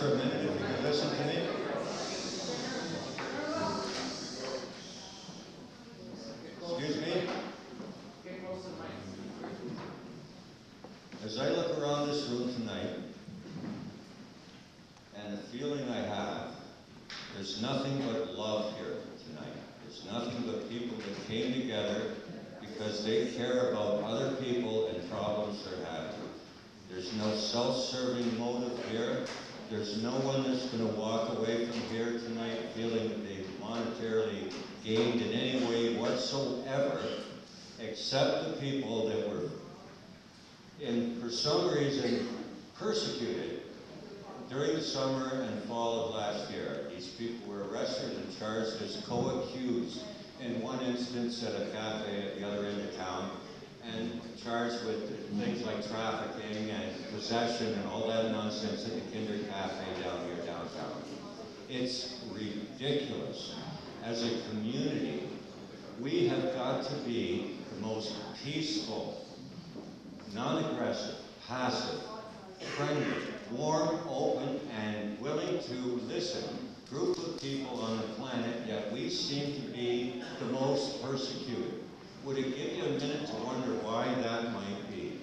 for a minute, if you could listen to me. Excuse me? As I look around this room tonight, and the feeling I have, there's nothing but love here tonight. There's nothing but people that came together because they care about other people and problems they're having. There's no self-serving motive here. There's no one that's going to walk away from here tonight feeling that they've monetarily gained in any way whatsoever, except the people that were, for some reason, persecuted during the summer and fall of last year. These people were arrested and charged as co-accused in one instance at a cafe at the other end of town, and charged with things like trafficking and possession and all that nonsense at the Kindred Cafe down here downtown. It's ridiculous. As a community, we have got to be the most peaceful, non-aggressive, passive, friendly, warm, open, and willing to listen group of people on the planet, yet we seem to be the most persecuted. Would it give you a minute to wonder why that might be?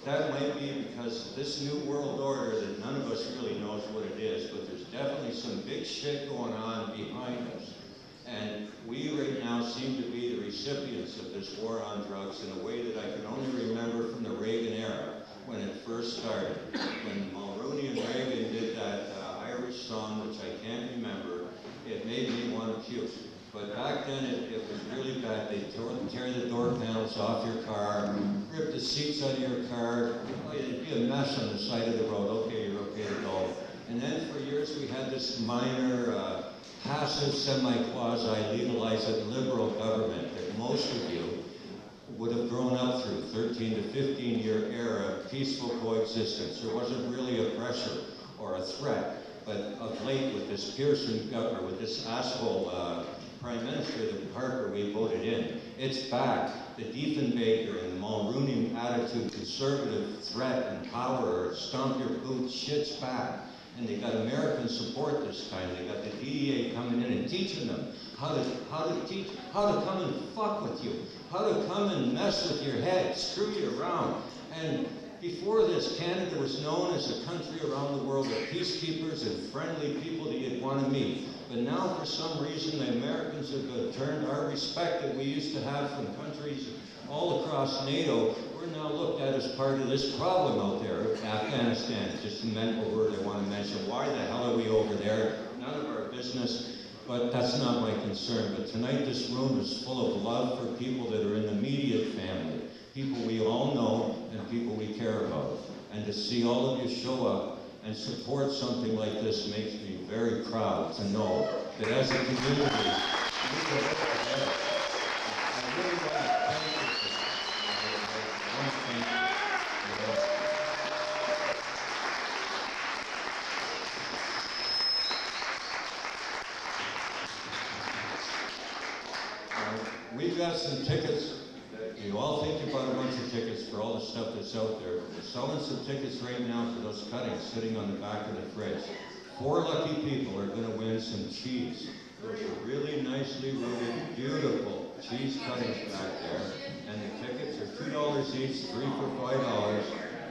That might be because this new world order that none of us really knows what it is, but there's definitely some big shit going on behind us. And we right now seem to be the recipients of this war on drugs in a way that I can only remember from the Reagan era, when it first started. When Mulrooney and Reagan did that Irish song, which I can't remember, it made me want to puke. But back then, it was really bad. They'd tear the door panels off your car, rip the seats out of your car. It'd be a mess on the side of the road. Okay, you're okay to go. And then for years, we had this minor, passive, semi-quasi, legalized liberal government that most of you would have grown up through, 13 to 15-year era of peaceful coexistence. There wasn't really a pressure or a threat. But of late, with this Pearson government, with this asshole Prime Minister that Harper we voted in, it's back. The Diefenbaker and the Mulrooney attitude, conservative threat and power, stomp your boots, shit's back. And they got American support this time. They got the DEA coming in and teaching them how to come and fuck with you, how to come and mess with your head, screw you around. And before this, Canada was known as a country around the world of peacekeepers and friendly people that you'd want to meet. But now, for some reason, the Americans have turned our respect that we used to have from countries all across NATO. We're now looked at as part of this problem out there. Afghanistan, just a mental word I want to mention. Why the hell are we over there? None of our business. But that's not my concern. But tonight, this room is full of love for people that are in the immediate family, people we all know and people we care about. And to see all of you show up and support something like this makes me very proud to know that as a community, we can work together. I really want to thank you. I want to thank you. We've got some tickets. You all think you bought a bunch of tickets for all the stuff that's out there. We're selling some tickets right now for those cuttings sitting on the back of the fridge. 4 lucky people are going to win some cheese. Those are really nicely rooted, beautiful cheese cuttings back there. And the tickets are $2 each, 3 for $5.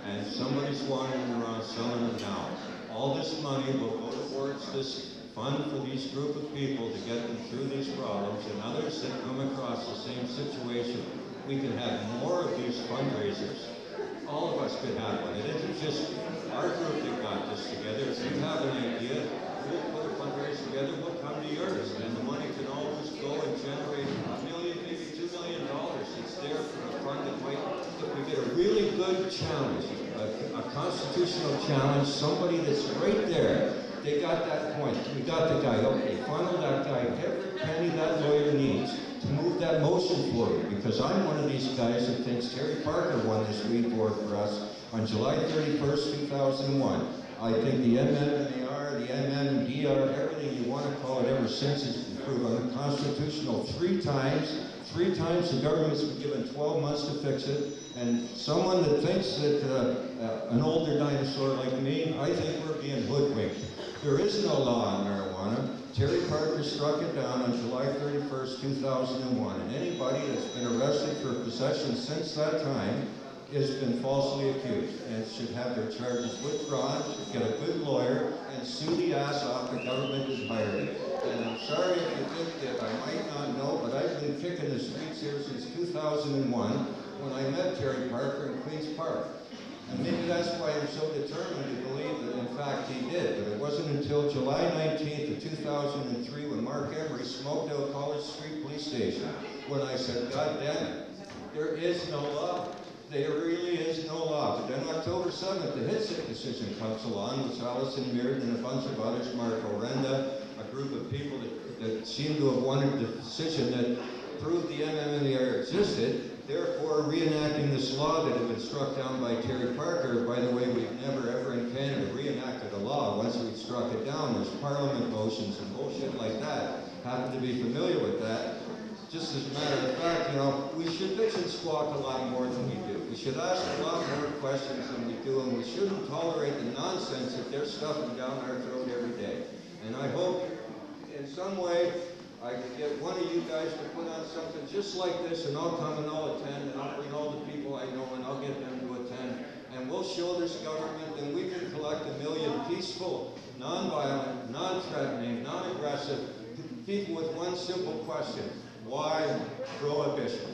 And somebody's wandering around selling them now. All this money will go towards this fund for these group of people to get them through these problems, and others that come across the same situation. We can have more of these fundraisers. All of us could have one. It isn't just our group that got this together. If you have an idea, we'll put a fundraiser together, we'll come to yours. And the money can always go and generate $1 million, maybe $2 million. It's there for a fund that might, if we get a really good challenge, a constitutional challenge, somebody that's right there. They got that point. We got the guy. Okay, funnel that guy every penny that lawyer needs to move that motion forward. Because I'm one of these guys that thinks Terry Parker won this lead board for us on July 31st, 2001. I think the MMDR, the MMDR, everything you want to call it ever since has been proven unconstitutional 3 times. 3 times the government's been given 12 months to fix it. And someone that thinks that an older dinosaur like me, I think we're being hoodwinked. There is no law on marijuana. Terry Parker struck it down on July 31st, 2001, and anybody that's been arrested for possession since that time has been falsely accused and should have their charges withdrawn, get a good lawyer, and sue the ass off the government has hired. And I'm sorry if you think that I might not know, but I've been kicking the streets here since 2001 when I met Terry Parker in Queens Park. And maybe that's why I'm so determined to believe that, in fact, he did. But it wasn't until July 19th of 2003 when Mark Emery smoked out College Street Police Station when I said, God damn it, there is no law. There really is no law. But then October 7th, the Hitzik decision comes along with Allison Meard and a bunch of others, Mark Orenda, a group of people that seem to have wanted the decision that proved the MMNER existed, therefore reenacting this law that had been struck down by Terry Parker. By the way, we've never ever in Canada reenacted a law. Once we struck it down, there's parliament motions and bullshit like that. Happen to be familiar with that. Just as a matter of fact, you know, we should bitch and squawk a lot more than we do. We should ask a lot more questions than we do, and we shouldn't tolerate the nonsense that they're stuffing down our throat every day. And I hope in some way I can get one of you guys to put on something just like this, and I'll come and I'll attend, and I'll bring all the people I know, and I'll get them to attend. And we'll show this government that we can collect 1 million peaceful, non-violent, non-threatening, non-aggressive people with one simple question. Why prohibition?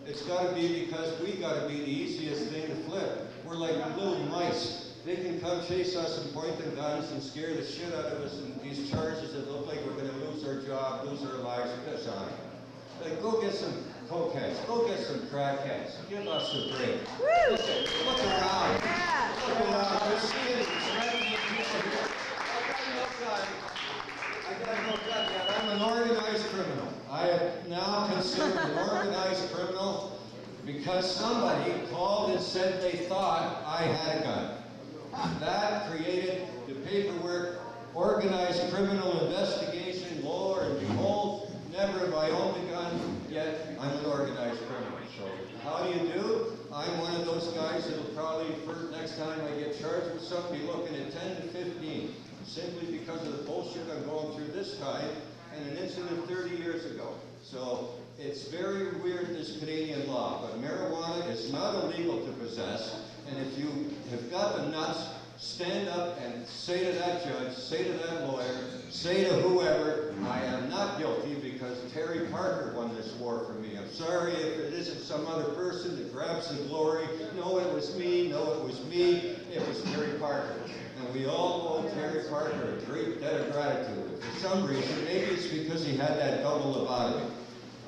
It's got to be because we got to be the easiest thing to flip. We're like little mice. They can come chase us and point their guns and scare the shit out of us, and these charges that look like we're going to lose our job, lose our lives, piss on it. Like, go get some cokeheads, go get some crackheads, give us a break. Woo! Look around. Yeah. Look around. We're seeing it. I got no gun yet. I'm an organized criminal. I am now considered an organized criminal because somebody called and said they thought I had a gun. That created the paperwork, organized criminal investigation, lo and behold, never have I owned a gun, yet I'm an organized criminal. So how do you do? I'm one of those guys that'll probably, for next time I get charged with something, be looking at 10 to 15, simply because of the bullshit I'm going through this time, and an incident 30 years ago. So it's very weird, this Canadian law, but marijuana is not illegal to possess, and if you have got the nuts, stand up and say to that judge, say to that lawyer, say to whoever, I am not guilty because Terry Parker won this war for me. I'm sorry if it isn't some other person that grabs the glory. No, it was me. No, it was me. It was Terry Parker. And we all owe Terry Parker a great debt of gratitude. For some reason, maybe it's because he had that double lobotomy.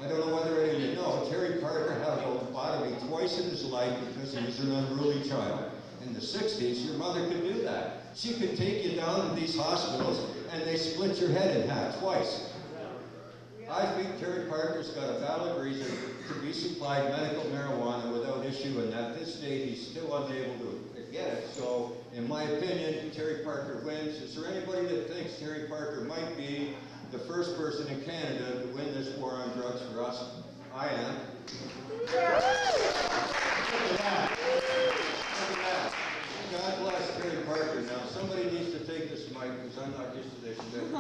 I don't know whether any of you know, Terry Parker had a lobotomy twice in his life because he was an unruly child. In the 60s, your mother could do that. She could take you down to these hospitals and they split your head in half twice. I think Terry Parker's got a valid reason to be supplied medical marijuana without issue, and at this date he's still unable to get it. So, in my opinion, Terry Parker wins. Is there anybody that thinks Terry Parker might be the first person in Canada to win this war on drugs for us? I am. Look at that. Look at that. God bless Terry Parker. Now, somebody needs to take this mic because I'm not used to this shit.